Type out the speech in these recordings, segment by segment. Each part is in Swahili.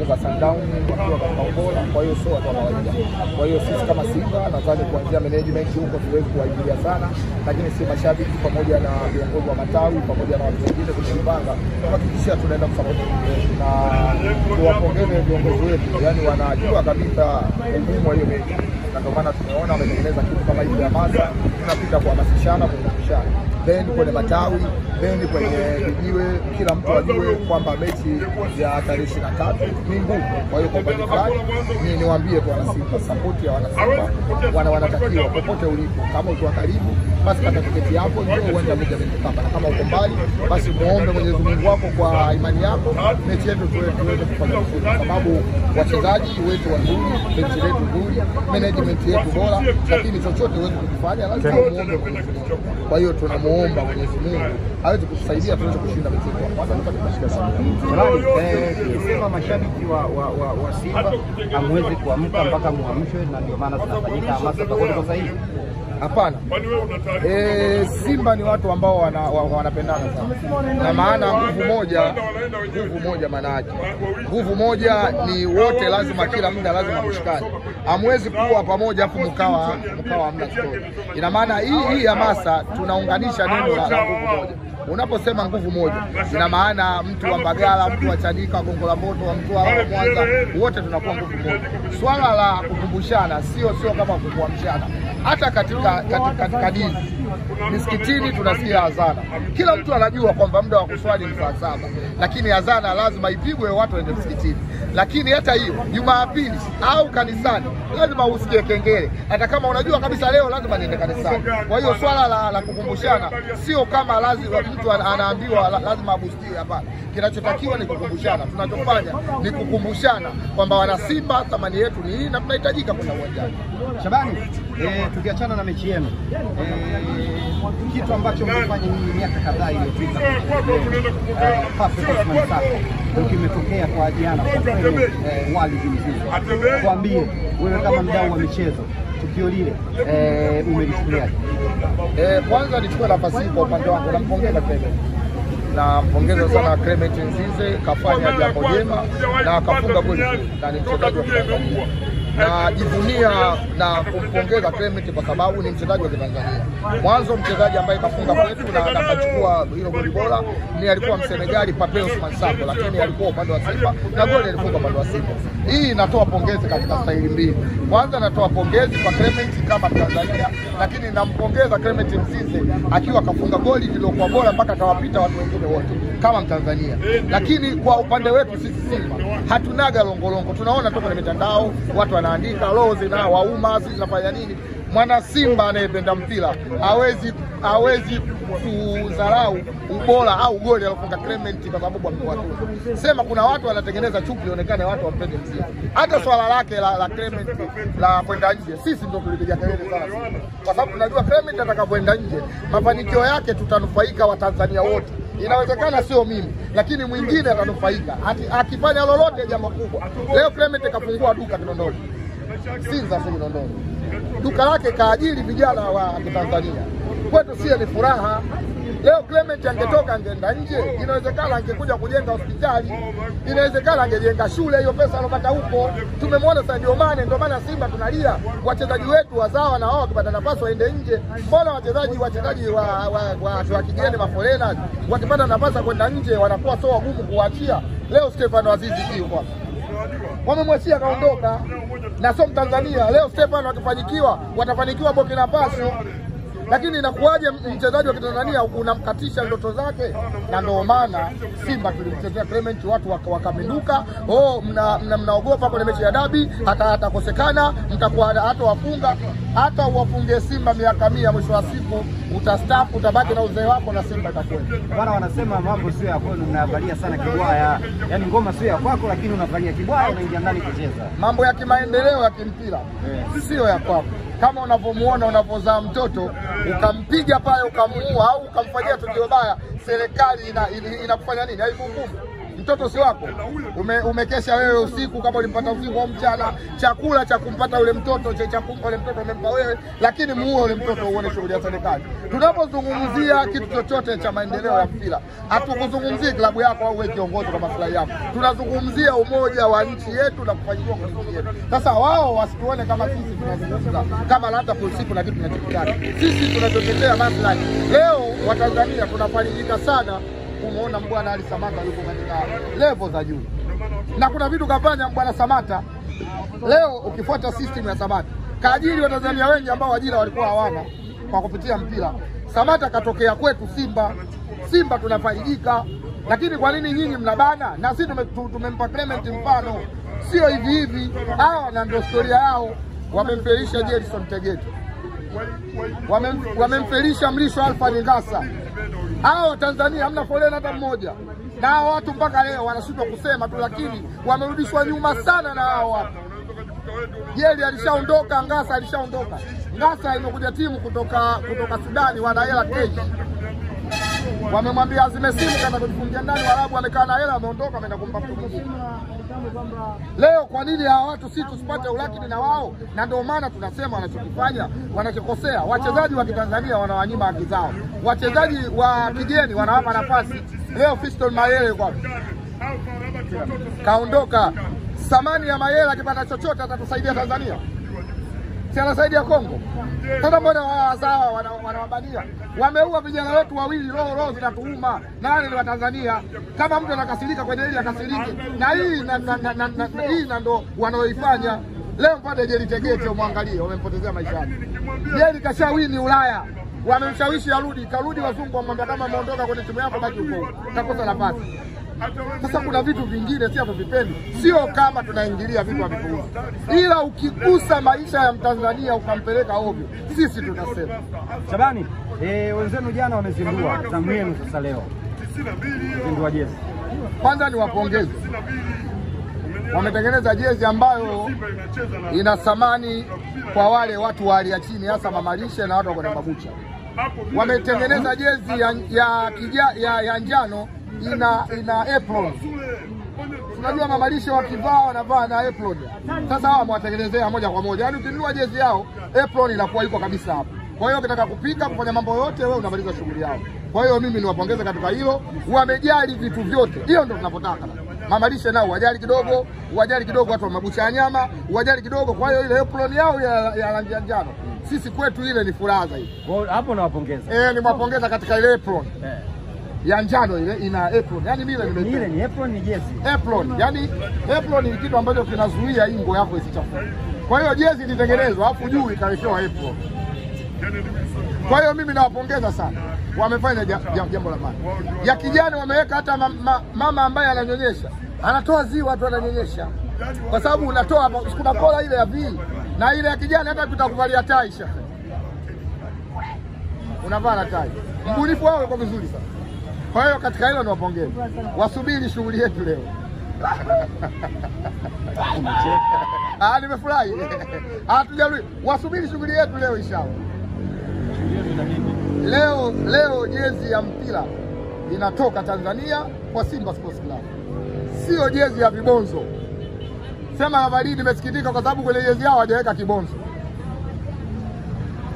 wamemfunga Sundown wakiwa katika ubora, kwa hiyo sio watu wa kawaida. Kwa hiyo sisi kama Simba nadhani kuanzia management huko tuwezi kuwaingilia sana, lakini si mashabiki pamoja na viongozi wa matawi pamoja na watu wengine tumepanga kuhakikisha tunaenda kusupport na kuwapongeza viongozi wetu, yani wanajua kabisa umuhimu wa hiyo mechi. Na ndio maana tumeona wametengeneza kitu kama hivi hamasa, tunapita kuhamasishana, kukumbushana. Then kwenye matawi, then kwenye vijiwe, kila mtu ajue kwamba mechi ya tarehe 23 ni ngumu. Kwa hiyo kwa upande fulani niwaambie kwa wanasimba, support ya wanasimba wanatakiwa popote ulipo. Kama uko karibu basi kata tiketi yako ndio uende mechi na kama uko mbali basi muombe Mwenyezi Mungu wako kwa imani yako mechi yetu tuweze kufanya vizuri, kwa sababu wachezaji wetu wazuri, mechi yetu nzuri, management yetu bora, lakini chochote wewe kufanya lazima muombe Mwenyezi Mungu. Kwa hiyo tunamuomba Mwenyezi Mungu aweze kutusaidia tuweze kushinda mechi yetu. Kwanza tunataka sana. Sema mashabiki wa Simba hamwezi kuamka mpaka muamshwe, na ndio maana tunafanyika hamasa kwa sasa hivi. Hapana. Simba ni watu ambao wanapendana sana. Na maana nguvu moja maana yake. Nguvu moja ni wote lazima kila muda lazima mshikane. Hamwezi kuwa pamoja afu mkawa hamna story. Ina maana hii hamasa tunaunganisha neno la nguvu moja. Unaposema nguvu moja ina maana mtu wa Mbagala, mtu wa Chanika, Gongo la Mboto, mtu wa Mwanza, wote tunakuwa nguvu moja. Swala la kukumbushana sio kama kukuamshana. Hata katika dini misikitini tunasikia azana. Kila mtu anajua kwamba muda wa kuswali ni saa 7, lakini azana lazima ipigwe watu waende msikitini. Lakini hata hiyo Jumapili au kanisani lazima usikie kengele, hata kama unajua kabisa leo lazima niende kanisani. Kwa hiyo swala la kukumbushana sio kama lazima mtu anaambiwa lazima abustie, hapana. Kinachotakiwa ni kukumbushana. Tunachofanya ni kukumbushana kwamba wana Simba thamani yetu ni hii na tunahitajika kwenda uwanjani. Shabani, tukiachana na mechi yenu, kitu ambacho mmefanya hii miaka kadhaa iliyopita ndio kimetokea kwa jana kwa wali mzima. Tuambie wewe kama mdau wa michezo, tukio lile umelichukuliaje? Kwanza nichukue nafasi hii kwa upande wangu nampongeza Clement. Na mpongeza sana Clement Nzize, kafanya jambo jema na akafunga goli na ni mchezaji wa Tanzania. Na jivunia na kumpongeza Clement kwa sababu ni mchezaji wa Tanzania. Mwanzo mchezaji ambaye kafunga kwetu na akachukua hilo goli bora ni alikuwa Msenegali Pape Ousmane Sako, lakini alikuwa upande wa Simba na goli alifunga upande wa Simba. Hii natoa pongezi katika staili mbili. Kwanza natoa pongezi kwa Clement kama Tanzania, lakini nampongeza Clement Nzize akiwa kafunga goli lililokuwa bora mpaka tawapita watu wengine wote kama Mtanzania. Lakini kwa upande wetu sisi Simba hatunaga longolongo. Tunaona toka kwenye mitandao watu wanaandika lozi na wauma sisi tunafanya nini. Mwana Simba anayependa mpira hawezi kudharau ubora au goli alilofunga Clement kwa sababu amekuwa tu. Sema kuna watu wanatengeneza chuki ionekane watu wampende mpira. Hata swala lake la Clement la kwenda nje sisi ndio tulipiga kelele sana. Kwa sababu tunajua Clement atakapoenda nje mafanikio yake tutanufaika wa Tanzania wote. Inawezekana sio mimi, lakini mwingine atanufaika. Akifanya lolote jambo kubwa. Leo Clement kafungua duka Kinondoni. Sinza sio Kinondoni. Duka lake kaajiri vijana wa Tanzania. Kwetu sio ni furaha. Leo Clement angetoka angeenda nje, inawezekana angekuja kujenga hospitali, inawezekana angejenga shule, hiyo pesa anopata huko. Tumemwona Sadio Mane, ndio maana Simba tunalia wachezaji wetu wazawa na wao wakipata nafasi waende nje. Mbona wachezaji wa kigeni maforena wakipata nafasi kwenda nje wanakuwa so wagumu kuachia? Leo Stefano Azizi yuko wamemwachia kaondoka na sio Tanzania. Leo Stefano akifanikiwa watafanikiwa Burkina Faso. Lakini inakuwaje mchezaji wa Tanzania unamkatisha ndoto zake? Na ndio maana Simba tulimchezea Clement, watu wakamenuka. Mnaogopa kwenye mechi ya dabi, hata atakosekana, mtakuwa hata wafunga, hata uwafunge Simba miaka 100, mwisho wa siku utastaafu, utabaki na uzee wako na Simba itakwenda. Bwana, wanasema mambo sio ya kwenu, mnavalia sana kibwaya. Yaani ngoma sio ya kwako lakini unavalia kibwaya unaingia ndani kucheza. Mambo ya kimaendeleo ya kimpira sio ya kwako. Kama unavomuona unavozaa mtoto ukampiga pale ukamuua au ukamfanyia tukio baya, serikali inakufanya nini? Haikuhukumu. mtoto si wako, umekesha wewe usiku, kama ulimpata usiku au mchana, chakula cha kumpata yule mtoto cha kumpa yule mtoto umempa wewe, lakini muue yule mtoto uone shughuli ya serikali. Tunapozungumzia kitu chochote cha maendeleo ya mpira, hatukuzungumzia klabu yako au wewe kiongozi kwa maslahi yako, tunazungumzia umoja wa nchi yetu na kufanikiwa kwa nchi yetu. Sasa wao wasituone kama sisi tunazungumza kama labda polisi na kitu kinachotokana. Sisi tunatetea maslahi. Leo Watanzania tunafarijika sana kumuona Bwana Ali Samata yuko katika level za juu. Na kuna vitu kafanya Bwana Samata. Leo ukifuata system ya Samata, kaajiri Watanzania wengi ambao ajira walikuwa hawana kwa kupitia mpira. Samata katokea kwetu Simba tunafarijika. Lakini kwa nini nyinyi mnabana? Na sisi tumempa Clement mfano. Sio hivi. Hao na ndio historia yao. Wamemfelisha Jelson Tegete. Wamemfelisha Mrisho Alfa Ngasa. Hao Tanzania hamna foleni hata mmoja. Na hao watu mpaka leo wanashindwa kusema tu, lakini wamerudishwa nyuma sana na hao watu. Jeli alishaondoka, Ngasa alishaondoka. Ngasa imekuja timu kutoka Sudani, wana hela kesh. Wamemwambia azime simu kama kujifungia ndani, Waarabu wamekaa na hela, wameondoka wameenda kumpa mtu mwingine. Leo kwa nini hawa watu sisi tusipate ulakini na wao? Na ndio maana tunasema wanachokifanya wanachokosea. Wachezaji wa Kitanzania wanawanyima haki zao. Wachezaji wa kigeni wanawapa nafasi. Leo Fiston Mayele kwa kaondoka. Samani ya Mayele akipata chochote atatusaidia Tanzania. Si anasaidia Kongo. Sasa mbona wazawa wanawabania? Wameua vijana wetu wawili, roho zinatuuma. Nani ni wa Tanzania? Kama mtu anakasirika kwenye hili akasirike. Na hii ndo wanaoifanya. Leo mpate Jeli Tegete umwangalie, wamempotezea maisha yake. Jeli kashawini Ulaya. Wamemshawishi karudi wazungu wamwambia kama ameondoka kwenye timu yako baki huko. Utakosa nafasi. Sasa kuna vitu vingine si hatuvipendi. Sio kama tunaingilia vitu havipuuzi. Ila ukigusa maisha ya Mtanzania ukampeleka ovyo, sisi tunasema. Shabani, wenzenu jana wamezindua zamu yenu sasa leo. Zindua jezi. Kwanza ni wapongeze. Wametengeneza jezi ambayo ina thamani kwa wale watu wa hali ya chini, hasa mamalishe na watu wa kwenda mabucha. Wametengeneza jezi ya njano ina apron. Unajua mamalishe wakivaa wanavaa na apron. Sasa hawa wamewatengenezea moja kwa moja. Yaani ukinunua jezi yao, apron inakuwa iko kabisa hapo. Kwa hiyo ukitaka kupika, kufanya mambo yote, wewe unamaliza shughuli yao. Kwa hiyo mimi niwapongeze katika hilo. Wamejali vitu vyote. Hiyo ndio tunapotaka. Mamalishe nao wajali kidogo watu wa mabucha ya nyama, wajali kidogo. Kwa hiyo ile apron yao ya rangi ya njano, sisi kwetu ile ni furaha zaidi. Hapo nawapongeza. Nimewapongeza katika ile apron. Ya njano ile ina apron. Yaani mimi ile ni apron, ni jezi. Apron. Yaani apron ni kitu ambacho kinazuia ingo yako isichafuke. Kwa hiyo jezi ilitengenezwa afu juu ikawekewa apron. Kwa hiyo mimi nawapongeza sana. Wamefanya jambo la maana. Ya kijani wameweka hata mama ambaye ananyonyesha. Anatoa ziwa watu ananyonyesha. Kwa sababu unatoa kuna kola ile ya V na ile ya kijani hata tutakuvalia tai shaka. Unavaa na tai. Mbunifu wao uko vizuri sana. Kwa hiyo katika hilo niwapongeze. Wasubiri shughuli yetu leo. Nimefurahi. Tujarudi. Wasubiri shughuli yetu leo inshallah. Leo jezi ya mpira inatoka Tanzania kwa Simba Sports Club. Sio jezi ya vibonzo. Sema habari, nimesikitika kwa sababu kwenye jezi yao hawajaweka kibonzo.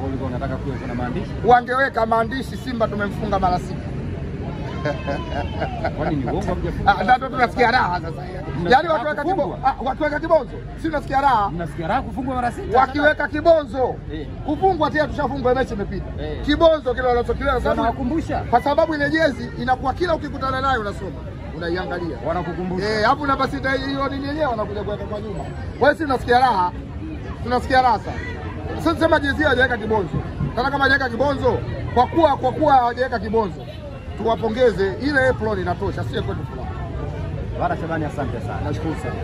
Walikuwa wanataka kuweka na maandishi. Wangeweka maandishi Simba tumemfunga mara 6. Kwani ni uongo mjafunga? Ndio tunasikia raha sasa. Yaani watu weka kibonzo. Si tunasikia raha. Mnasikia raha kufungwa mara 6. Wakiweka kibonzo. Kufungwa tena tushafungwa mechi imepita. Kibonzo kile wanachokilea sababu nawakumbusha. Kwa sababu ile jezi inakuwa kila ukikutana nayo unasoma. Unaiangalia. Wanakukumbusha. Hapo namba 6 hiyo nini yenyewe wanakuja kuweka kwa nyuma. Kwa hiyo sisi tunasikia raha. Tunasikia raha sana. Sasa sema jezi hawajaweka kibonzo. Sasa kama hawajaweka kibonzo, kwa kuwa hawajaweka kibonzo, tuwapongeze, ile apron inatosha, sio kwetu fulani. Bwana Shabani, asante sana. Nashukuru sana.